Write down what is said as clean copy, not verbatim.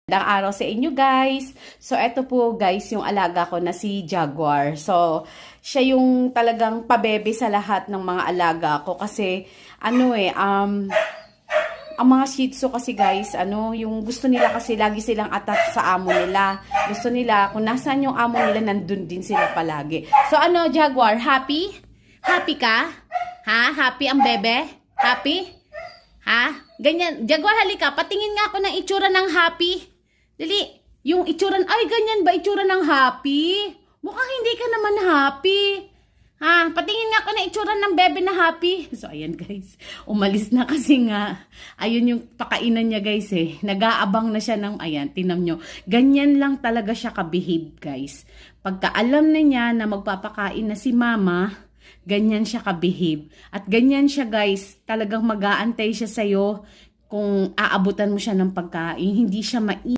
Magandang araw sa inyo guys. So eto po guys yung alaga ko na si Jaguar. So siya yung talagang pabebe sa lahat ng mga alaga ko kasi ang mga Shih Tzu kasi guys, yung gusto nila kasi lagi silang attached sa amo nila. Gusto nila kung nasaan yung amo nila nandun din sila palagi. So Jaguar, happy? Happy ka? Ha? Happy ang bebe? Happy? Ha? Ganyan. Jaguar, halika. Patingin nga ako ng itsura ng happy. Dali, yung itsura, ay ganyan ba itsura ng happy? Mukhang hindi ka naman happy. Ha, patingin nga ako ng itsura ng bebe na happy. So ayan guys, umalis na kasi nga. Ayun yung pakainan niya guys eh. Nag-aabang na siya ng, ayan, tinam nyo. Ganyan lang talaga siya kabehave guys. Pagka alam na niya na magpapakain na si mama, ganyan siya kabehave. At ganyan siya guys, talagang mag-aantay siya sa'yo kung aabutan mo siya ng pagkain. Hindi siya